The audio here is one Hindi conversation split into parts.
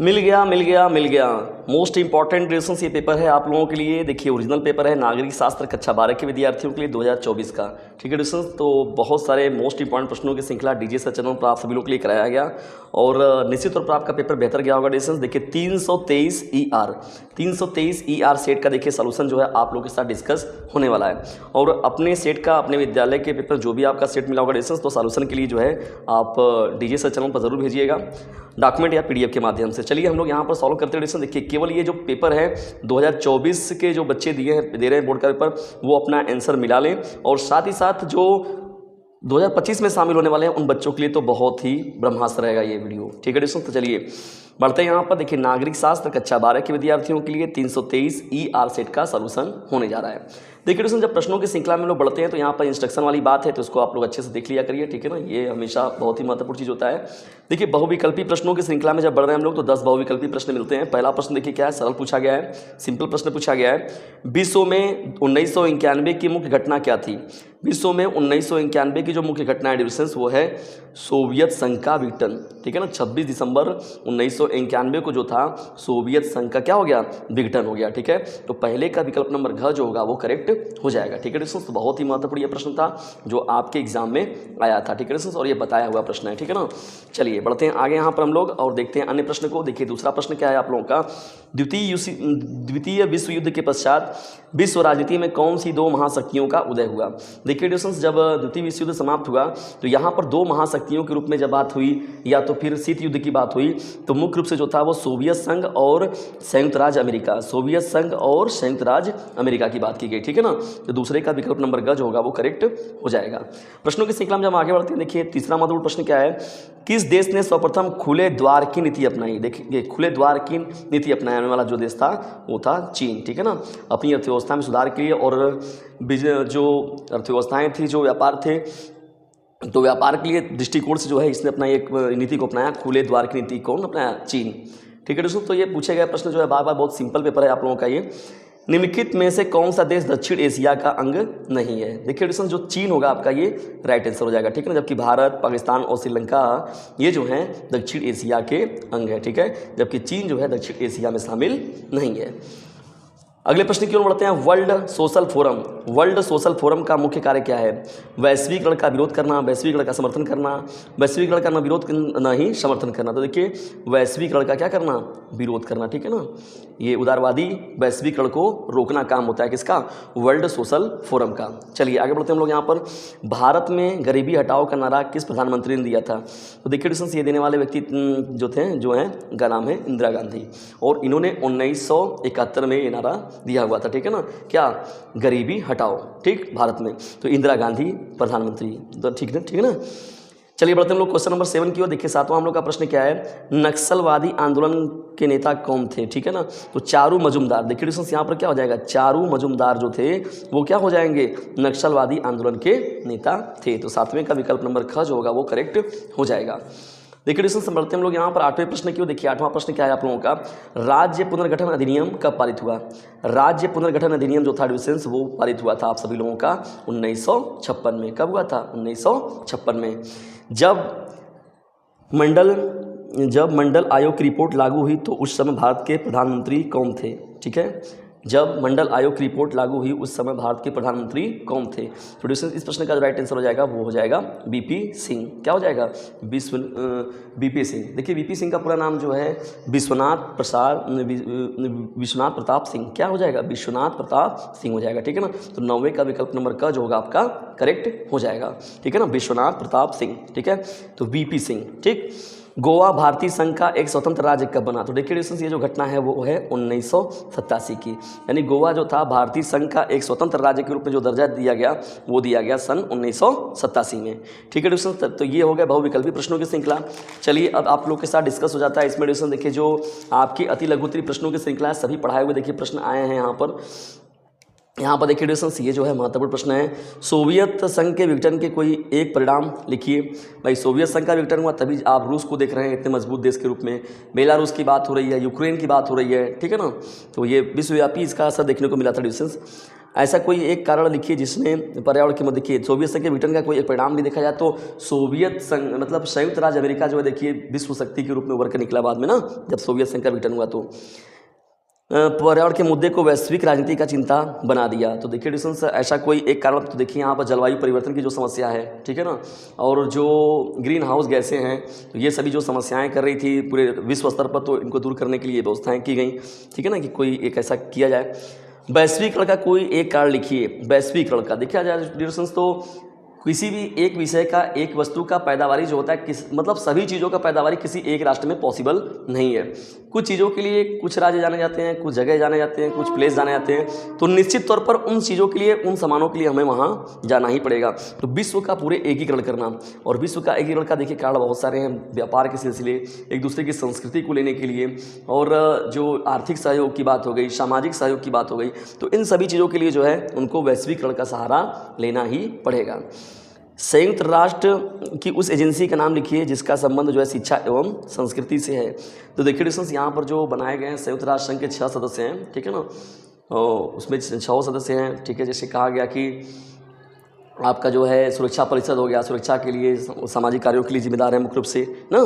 मिल गया मिल गया मिल गया। मोस्ट इंपॉर्टेंट क्वेश्चन ये पेपर है आप लोगों के लिए। देखिए ओरिजिनल पेपर है नागरिक शास्त्र कक्षा 12 के विद्यार्थियों के लिए 2024 का। ठीक है क्वेश्चन, तो बहुत सारे मोस्ट इंपॉर्टेंट प्रश्नों की श्रृंखला डीजे सर चैनल पर आप सभी लोगों के लिए कराया गया और निश्चित तौर पर आपका पेपर बेहतर गया होगा। क्वेश्चन देखिए 323 ER सेट का देखिए सोल्यूशन जो है आप लोगों के साथ डिस्कस होने वाला है। और अपने सेट का अपने विद्यालय के पेपर जो भी आपका सेट मिला होगा क्वेश्चन, तो सोल्यूशन के लिए जो है आप डीजे सर चैनल पर जरूर भेजिएगा डॉक्यूमेंट या PDF के माध्यम से। चलिए हम लोग यहाँ पर सॉल्व करते हैं क्वेश्चन। देखिए केवल ये जो पेपर है 2024 के जो बच्चे दे रहे हैं बोर्ड का पेपर, वो अपना आंसर मिला लें और साथ ही साथ जो 2025 में शामिल होने वाले हैं उन बच्चों के लिए तो बहुत ही ब्रह्मास्त्र रहेगा ये वीडियो। ठीक है दोस्तों, तो चलिए बढ़ते हैं यहाँ पर। देखिए नागरिक शास्त्र कक्षा 12 के विद्यार्थियों के लिए 323 ER सेट का सॉल्यूशन होने जा रहा है। देखिए दोस्तों, जब प्रश्नों की श्रृंखला में लोग बढ़ते हैं तो यहाँ पर इंस्ट्रक्शन वाली बात है, तो उसको आप लोग अच्छे से देख लिया करिए। ठीक है ना, ये हमेशा बहुत ही महत्वपूर्ण चीज़ होता है। देखिए बहुविकल्पी प्रश्नों की श्रृंखला में जब बढ़ रहे हैं हम लोग तो 10 बहुविकल्पी प्रश्न मिलते हैं। पहला प्रश्न देखिए क्या है, सरल पूछा गया है, सिंपल प्रश्न पूछा गया है। विश्व में 1991 की मुख्य घटना क्या थी? विश्व में 1991 की जो मुख्य घटना है डिविशंस, वो है सोवियत संघ का विघटन। ठीक है ना, 26 दिसंबर 1991 को जो था सोवियत संघ का क्या हो गया, विघटन हो गया। ठीक है, तो पहले का विकल्प नंबर घ जो होगा वो करेक्ट हो जाएगा। ठीक है दोस्तों, तो बहुत ही महत्वपूर्ण ये प्रश्न था जो आपके एग्जाम में आया था। ठीक है दोस्तों, और ये बताया हुआ प्रश्न है। ठीक है ना, चलिए बढ़ते हैं आगे यहाँ पर हम लोग और देखते हैं अन्य प्रश्न को। देखिए दूसरा प्रश्न क्या है आप लोगों का, द्वितीय विश्व युद्ध के पश्चात विश्व राजनीति में कौन सी दो महाशक्तियों का उदय हुआ? देखिए दोस्तों, जब द्वितीय विश्व युद्ध समाप्त हुआ तो यहाँ पर दो महाशक्तियों के रूप में जब बात हुई या तो फिर शीत युद्ध की बात हुई तो मुख्य रूप से जो था वो सोवियत संघ और संयुक्त राज्य अमेरिका, सोवियत संघ और संयुक्त राज्य अमेरिका की बात की गई। ठीक है ना, तो दूसरे का विकल्प नंबर ग जो होगा वो करेक्ट हो जाएगा। प्रश्नों की श्रृंखला में जब आगे बढ़ते हैं, देखिए तीसरा महत्वपूर्ण प्रश्न क्या है, किस देश ने सर्वप्रथम खुले द्वार की नीति अपनाई? देखिए खुले द्वार की नीति अपनाने वाला जो देश था वो था चीन। ठीक है ना, अपनी अर्थव्यवस्था में सुधार के लिए और जो अर्थव्यवस्थाएं थी, जो व्यापार थे, तो व्यापार के लिए दृष्टिकोण से जो है इसने अपना एक नीति को अपनाया, खुले द्वार की नीति कौन अपनाया? चीन। ठीक है दोस्तों, तो ये पूछे गए प्रश्न जो है बार बार, बहुत सिंपल पेपर है आप लोगों का ये। निम्नलिखित में से कौन सा देश दक्षिण एशिया का अंग नहीं है? देखिए दोस्तों, जो चीन होगा आपका ये राइट आंसर हो जाएगा। ठीक है ना, जबकि भारत, पाकिस्तान और श्रीलंका ये जो हैं दक्षिण एशिया के अंग है। ठीक है, जबकि चीन जो है दक्षिण एशिया में शामिल नहीं है। अगले प्रश्न की ओर बढ़ते हैं। वर्ल्ड सोशल फोरम का मुख्य कार्य क्या है? वैश्वीकरण का विरोध करना, वैश्वीकरण का समर्थन करना, वैश्वीकरण का न विरोध न ही समर्थन करना। तो देखिए वैश्वीकरण का क्या करना, विरोध करना। ठीक है ना, ये उदारवादी वैश्वीकरण को रोकना काम होता है किसका, वर्ल्ड सोशल फोरम का। चलिए आगे बढ़ते हैं हम लोग यहाँ पर। भारत में गरीबी हटाओ का नारा किस प्रधानमंत्री ने दिया था? तो देखिए डिस्टेंस ये देने वाले व्यक्ति जो हैं का नाम है इंदिरा गांधी, और इन्होंने 1971 में ये नारा दिया हुआ था। ठीक है ना, क्या, गरीबी हटाओ। ठीक, भारत में तो इंदिरा गांधी प्रधानमंत्री। तो ठीक है ना, चलिए बढ़ते हैं हम लोग क्वेश्चन नंबर 7 की ओर। देखिए सातवां हम लोग का प्रश्न क्या है, नक्सलवादी आंदोलन के नेता कौन थे? ठीक है ना, तो चारू मजुमदार। देखिए दोस्तों यहाँ पर क्या हो जाएगा, चारू मजुमदार जो थे वो क्या हो जाएंगे, नक्सलवादी आंदोलन के नेता थे। तो सातवें का विकल्प नंबर ख जो होगा वो करेक्ट हो जाएगा। देखिए दोस्तों समझते हम लोग यहाँ पर आठवें प्रश्न की ओर। देखिए आठवां प्रश्न क्या है आप लोगों का, राज्य पुनर्गठन अधिनियम कब पारित हुआ? राज्य पुनर्गठन अधिनियम जो था डिविशंस वो पारित हुआ था आप सभी लोगों का 1956 में। कब हुआ था? 1956 में। जब मंडल आयोग की रिपोर्ट लागू हुई तो उस समय भारत के प्रधानमंत्री कौन थे? ठीक है, जब मंडल आयोग की रिपोर्ट लागू हुई उस समय भारत के प्रधानमंत्री कौन थे? तो इस प्रश्न का जो राइट आंसर हो जाएगा वो हो जाएगा BP सिंह। क्या हो जाएगा? BP सिंह। देखिए BP सिंह का पूरा नाम जो है विश्वनाथ प्रताप सिंह। क्या हो जाएगा? विश्वनाथ प्रताप सिंह हो जाएगा। ठीक है ना, तो 9वें का विकल्प नंबर का जो होगा आपका करेक्ट हो जाएगा। ठीक है ना, विश्वनाथ प्रताप सिंह। ठीक है, तो BP सिंह। ठीक, गोवा भारतीय संघ का एक स्वतंत्र राज्य कब बना? तो देखिए ये जो घटना है वो है 1987 की, यानी गोवा जो था भारतीय संघ का एक स्वतंत्र राज्य के रूप में जो दर्जा दिया गया वो दिया गया सन 1987 में। ठीक है दोस्तों, तो ये हो गया बहुविकल्पी प्रश्नों की श्रृंखला। चलिए अब आप लोग के साथ डिस्कस हो जाता है इसमें। दोस्तों देखिए जो आपकी अति लघुत्तरी प्रश्नों की श्रृंखला सभी पढ़ाए हुए देखिए प्रश्न आए हैं यहाँ पर देखिए दोस्तों ये जो है महत्वपूर्ण प्रश्न है, सोवियत संघ के विघटन के कोई एक परिणाम लिखिए। भाई सोवियत संघ का विघटन हुआ तभी आप रूस को देख रहे हैं इतने मजबूत देश के रूप में, बेलारूस की बात हो रही है, यूक्रेन की बात हो रही है। ठीक है ना, तो ये विश्वव्यापी इसका असर देखने को मिला था डिस्टेंस। ऐसा कोई एक कारण लिखिए जिसने पर्यावरण की मदद। देखिए सोवियत संघ के विघटन का कोई एक परिणाम भी देखा जाए तो सोवियत संघ मतलब संयुक्त राज्य अमेरिका जो है देखिए विश्व शक्ति के रूप में उभर कर निकला बाद में ना, जब सोवियत संघ का विघटन हुआ तो पर्यावरण के मुद्दे को वैश्विक राजनीति का चिंता बना दिया। तो देखिए डिस्टेंस ऐसा कोई एक कारण तो देखिए यहाँ पर जलवायु परिवर्तन की जो समस्या है, ठीक है ना, और जो ग्रीन हाउस गैसें हैं, तो ये सभी जो समस्याएं कर रही थी पूरे विश्व स्तर पर, तो इनको दूर करने के लिए व्यवस्थाएं की गई, ठीक है ना, कि कोई एक ऐसा किया जाए। वैश्वीकरण का कोई एक कारण लिखिए। वैश्वीकरण का देखा जाए डिस्टेंस तो किसी भी एक विषय का, एक वस्तु का पैदावारी जो होता है मतलब सभी चीज़ों का पैदावारी किसी एक राष्ट्र में पॉसिबल नहीं है। कुछ चीज़ों के लिए कुछ राज्य जाने जाते हैं, कुछ जगह जाने जाते हैं, कुछ प्लेस जाने जाते हैं, तो निश्चित तौर पर उन चीज़ों के लिए, उन सामानों के लिए हमें वहाँ जाना ही पड़ेगा। तो विश्व का पूरे एकीकरण करना, और विश्व का एकीकरण का देखिए कारण बहुत सारे हैं। व्यापार के सिलसिले, एक दूसरे की संस्कृति को लेने के लिए, और जो आर्थिक सहयोग की बात हो गई, सामाजिक सहयोग की बात हो गई, तो इन सभी चीज़ों के लिए जो है उनको वैश्वीकरण का सहारा लेना ही पड़ेगा। संयुक्त राष्ट्र की उस एजेंसी का नाम लिखिए जिसका संबंध जो है शिक्षा एवं संस्कृति से है। तो देखिए डिस्टेंस यहाँ पर जो बनाए गए हैं संयुक्त राष्ट्र संघ के 6 सदस्य हैं, ठीक है ना, उसमें 6 सदस्य हैं, ठीक है। जैसे कहा गया कि आपका जो है सुरक्षा परिषद हो गया, सुरक्षा के लिए, सामाजिक कार्यों के लिए जिम्मेदार है मुख्य रूप से ना।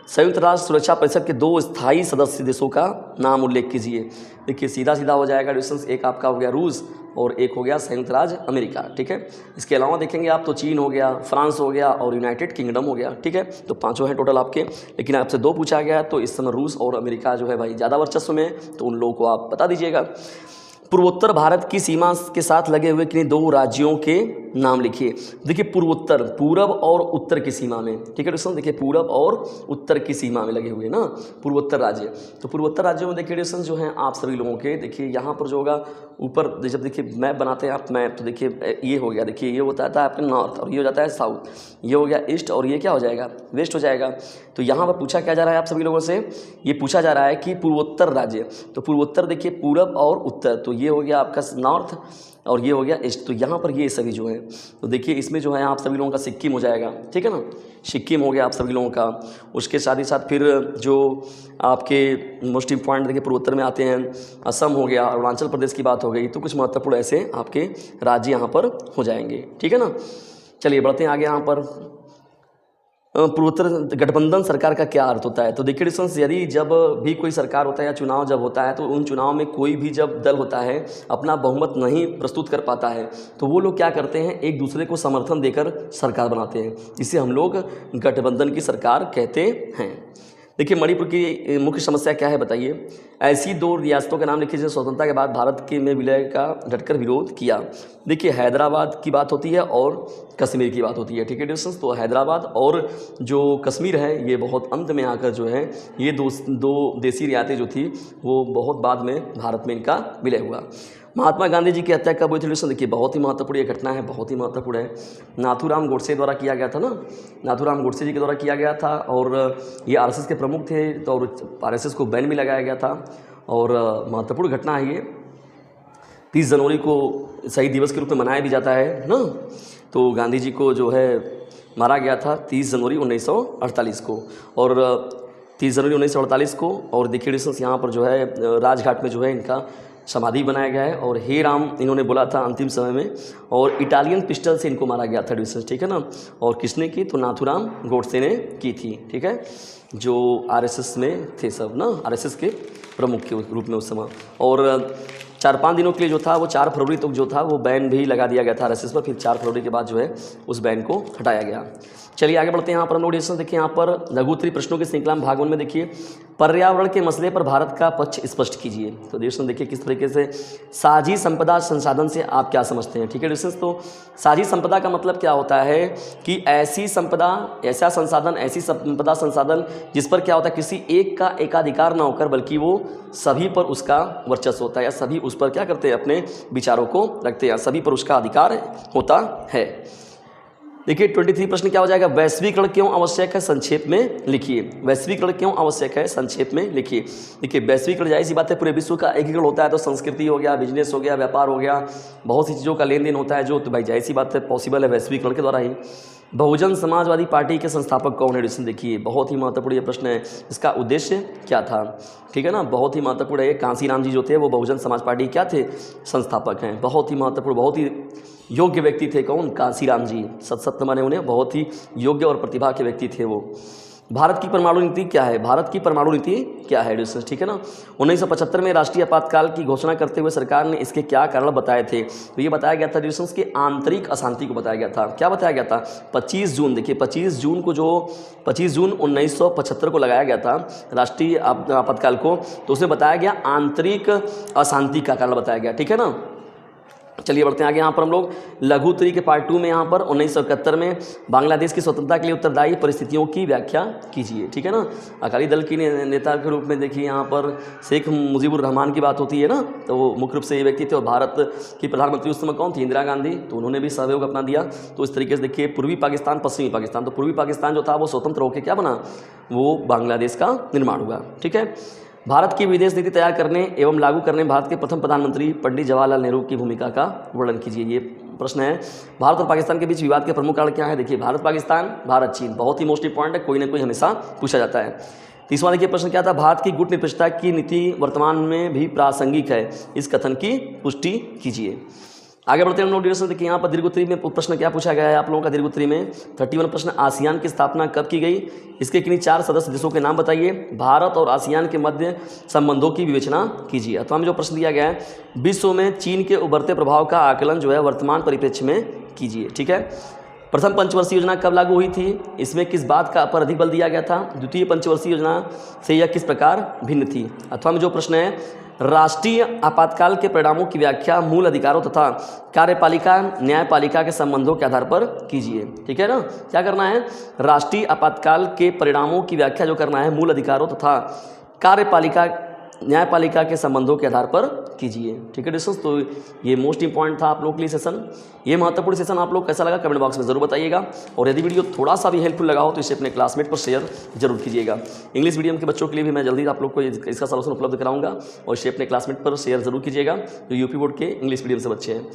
संयुक्त राष्ट्र सुरक्षा परिषद के 2 स्थायी सदस्य देशों का नाम उल्लेख कीजिए। देखिए सीधा सीधा हो जाएगा डिस्टेंस, एक आपका हो गया रूस और एक हो गया संयुक्त राज्य अमेरिका, ठीक है। इसके अलावा देखेंगे आप तो चीन हो गया, फ्रांस हो गया और यूनाइटेड किंगडम हो गया, ठीक है। तो 5 हैं टोटल आपके, लेकिन आपसे 2 पूछा गया, तो इस समय रूस और अमेरिका जो है भाई ज़्यादा वर्चस्व में है, तो उन लोगों को आप बता दीजिएगा। पूर्वोत्तर भारत की सीमा के साथ लगे हुए किन्हीं 2 राज्यों के नाम लिखिए। देखिए पूर्वोत्तर, पूरब और उत्तर की सीमा में, ठीक है डिस्टेंस, देखिए पूरब और उत्तर की सीमा में लगे हुए ना पूर्वोत्तर राज्य। तो पूर्वोत्तर राज्यों में देखिए डिस्टेंस जो है आप सभी लोगों के, देखिए यहाँ पर जो होगा ऊपर जब देखिए मैप बनाते हैं आप मैप, तो देखिए ये हो गया, देखिए ये होता है आपका नॉर्थ और ये हो जाता है साउथ, ये हो गया ईस्ट और ये क्या हो जाएगा वेस्ट हो जाएगा। तो यहाँ पर पूछा क्या जा रहा है आप सभी लोगों से, ये पूछा जा रहा है कि पूर्वोत्तर राज्य, तो पूर्वोत्तर देखिए पूरब और उत्तर, तो ये हो गया आपका नॉर्थ और ये हो गया ईस्ट। तो यहाँ पर ये सभी जो है, तो देखिए इसमें जो है आप सभी लोगों का सिक्किम हो जाएगा, ठीक है ना, सिक्किम हो गया आप सभी लोगों का। उसके साथ ही साथ फिर जो आपके मोस्ट इम्पॉर्टेंट देखिए पूर्वोत्तर में आते हैं, असम हो गया, अरुणाचल प्रदेश की बात हो गई, तो कुछ महत्वपूर्ण ऐसे आपके राज्य यहाँ पर हो जाएंगे, ठीक है ना। चलिए बढ़ते हैं आगे। यहाँ पर पूर्वोत्तर गठबंधन सरकार का क्या अर्थ होता है। तो देखिए डिस्टेंस, यदि जब भी कोई सरकार होता है या चुनाव जब होता है, तो उन चुनाव में कोई भी जब दल होता है अपना बहुमत नहीं प्रस्तुत कर पाता है, तो वो लोग क्या करते हैं, एक दूसरे को समर्थन देकर सरकार बनाते हैं। इसे हम लोग गठबंधन की सरकार कहते हैं। देखिए मणिपुर की मुख्य समस्या क्या है बताइए। ऐसी 2 रियासतों के नाम लिखिए जिन्हें स्वतंत्रता के बाद भारत के में विलय का डटकर विरोध किया। देखिए हैदराबाद की बात होती है और कश्मीर की बात होती है, ठीक है डिस्टेंस। तो हैदराबाद और जो कश्मीर है ये बहुत अंत में आकर जो है ये दो देसी रियासतें जो थी वो बहुत बाद में भारत में इनका विलय हुआ। महात्मा गांधी जी की हत्या कब हुई थी डिस्टेंस, देखिए बहुत ही महत्वपूर्ण ये घटना है, बहुत ही महत्वपूर्ण है। नाथूराम गोडसे द्वारा किया गया था ना, नाथूराम गोडसे जी के द्वारा किया गया था, और ये आरएसएस के प्रमुख थे, तो और आरएसएस को बैन भी लगाया गया था, और महत्वपूर्ण घटना है ये। 30 जनवरी को शहीद दिवस के रूप में मनाया भी जाता है ना। तो गांधी जी को जो है मारा गया था 30 जनवरी 1948 को, और 30 जनवरी 1948 को। और देखिए डिस्टेंस यहाँ पर जो है राजघाट में जो है इनका समाधि बनाया गया है, और हे राम इन्होंने बोला था अंतिम समय में, और इटालियन पिस्टल से इनको मारा गया था डिस्टेंस, ठीक है ना। और किसने की, तो नाथूराम गोडसे ने की थी, ठीक है, जो आरएसएस में थे सब ना, आरएसएस के प्रमुख के रूप में उस समय। और 4-5 दिनों के लिए जो था वो 4 फरवरी तक जो था वो बैन भी लगा दिया गया था आरएसएस पर, फिर 4 फरवरी के बाद जो है उस बैन को हटाया गया। चलिए आगे बढ़ते हैं। यहाँ पर हम लोग डिस्कशन देखिए, यहाँ पर लघु उत्तरी प्रश्नों की श्रृंखला में भाग 1 में देखिए पर्यावरण के मसले पर भारत का पक्ष स्पष्ट कीजिए। तो डिस्कशन देखिए किस तरीके से साझी संपदा संसाधन से आप क्या समझते हैं, ठीक है डिस्कशन। तो साझी संपदा का मतलब क्या होता है कि ऐसी संपदा, ऐसा संसाधन, ऐसी संपदा संसाधन जिस पर क्या होता है किसी एक का एकाधिकार ना होकर बल्कि वो सभी पर उसका वर्चस्व होता है, या सभी उस पर क्या करते हैं अपने विचारों को रखते हैं, सभी पर उसका अधिकार होता है। देखिए 23 प्रश्न क्या हो जाएगा, वैश्वीकरण क्यों आवश्यक है, संक्षेप में लिखिए। वैश्वीकरण क्यों आवश्यक है, संक्षेप में लिखिए। देखिए वैश्वीकरण जाहिर सी बात है, पूरे विश्व का एकीकरण होता है तो संस्कृति हो गया, बिजनेस हो गया, व्यापार हो गया, बहुत सी चीज़ों का लेन देन होता है जो, तो भाई जाहिर सी बात है पॉसिबल है वैश्वीकरण के द्वारा ही। बहुजन समाजवादी पार्टी के संस्थापक कौन है, एडिशन देखिए बहुत ही महत्वपूर्ण ये प्रश्न है, इसका उद्देश्य क्या था, ठीक है ना, बहुत ही महत्वपूर्ण है। कांसीराम जी जो थे वो बहुजन समाज पार्टी क्या थे, संस्थापक हैं, बहुत ही महत्वपूर्ण, बहुत ही योग्य व्यक्ति थे। कौन, कांसीराम जी, सत्य माने उन्हें, बहुत ही योग्य और प्रतिभा के व्यक्ति थे वो। भारत की परमाणु नीति क्या है, भारत की परमाणु नीति क्या है, ठीक है ना। 1975 में राष्ट्रीय आपातकाल की घोषणा करते हुए सरकार ने इसके क्या कारण बताए थे, तो ये बताया गया था डिस्टेंस के आंतरिक अशांति को बताया गया था। क्या बताया गया था, 25 जून, देखिए 25 जून को, जो 25 जून 1975 को लगाया गया था राष्ट्रीय आपातकाल को, तो उसमें बताया गया आंतरिक अशांति का कारण बताया गया, ठीक है ना। चलिए बढ़ते हैं आगे। यहाँ पर हम लोग लघु उत्तरी के पार्ट 2 में यहाँ पर 1971 में बांग्लादेश की स्वतंत्रता के लिए उत्तरदायी परिस्थितियों की व्याख्या कीजिए, ठीक है ना। अकाली दल की नेता के रूप में देखिए यहाँ पर शेख मुजीबुर रहमान की बात होती है ना, तो वो मुख्य रूप से ये व्यक्ति थे। और भारत की प्रधानमंत्री उस समय कौन थी, इंदिरा गांधी, तो उन्होंने भी सहयोग अपना दिया। तो इस तरीके से देखिए पूर्वी पाकिस्तान, पश्चिमी पाकिस्तान, तो पूर्वी पाकिस्तान जो था वो स्वतंत्र होकर क्या बना, वो बांग्लादेश का निर्माण हुआ, ठीक है। भारत की विदेश नीति तैयार करने एवं लागू करने में भारत के प्रथम प्रधानमंत्री पंडित जवाहरलाल नेहरू की भूमिका का वर्णन कीजिए। ये प्रश्न है। भारत और पाकिस्तान के बीच विवाद के प्रमुख कारण क्या है, देखिए भारत पाकिस्तान, भारत चीन, बहुत ही मोस्ट इंपॉर्टेंट है, कोई ना कोई हमेशा पूछा जाता है। तीसरा देखिए प्रश्न क्या था, भारत की गुट निरपेक्षता की नीति वर्तमान में भी प्रासंगिक है, इस कथन की पुष्टि कीजिए। आगे बढ़ते हैं हम लोग डिस्कशन। देखिए यहाँ पर दीर्घ उत्तरी में प्रश्न क्या पूछा गया है आप लोगों का, दीर्घ उत्तरी में 31 प्रश्न, आसियान की स्थापना कब की गई, इसके किन्हीं 4 सदस्य देशों के नाम बताइए, भारत और आसियान के मध्य संबंधों की विवेचना कीजिए। अथवा में जो प्रश्न दिया गया है, विश्व में चीन के उभरते प्रभाव का आकलन जो है वर्तमान परिप्रेक्ष्य में कीजिए, ठीक है। प्रथम पंचवर्षीय योजना कब लागू हुई थी, इसमें किस बात का पर अधिक बल दिया गया था, द्वितीय पंचवर्षीय योजना से यह किस प्रकार भिन्न थी। अथवा में जो प्रश्न है, राष्ट्रीय आपातकाल के परिणामों की व्याख्या मूल अधिकारों तथा कार्यपालिका न्यायपालिका के संबंधों के आधार पर कीजिए, ठीक है ना। क्या करना है, राष्ट्रीय आपातकाल के परिणामों की व्याख्या जो करना है मूल अधिकारों तथा कार्यपालिका न्यायपालिका के संबंधों के आधार पर कीजिए, ठीक है दोस्तों। तो ये मोस्ट इंपॉर्टेंट था आप लोगों के लिए सेशन। ये महत्वपूर्ण सेशन आप लोग कैसा लगा कमेंट बॉक्स में जरूर बताइएगा। और यदि वीडियो थोड़ा सा भी हेल्पफुल लगा हो तो इसे अपने क्लासमेट पर शेयर जरूर कीजिएगा। इंग्लिश मीडियम के बच्चों के लिए भी मैं जल्दी आप लोग को इसका सॉल्यूशन उपलब्ध कराऊंगा, और इसे अपने क्लासमेट पर शेयर जरूर कीजिएगा जो यूपी बोर्ड के इंग्लिश मीडियम से बच्चे हैं।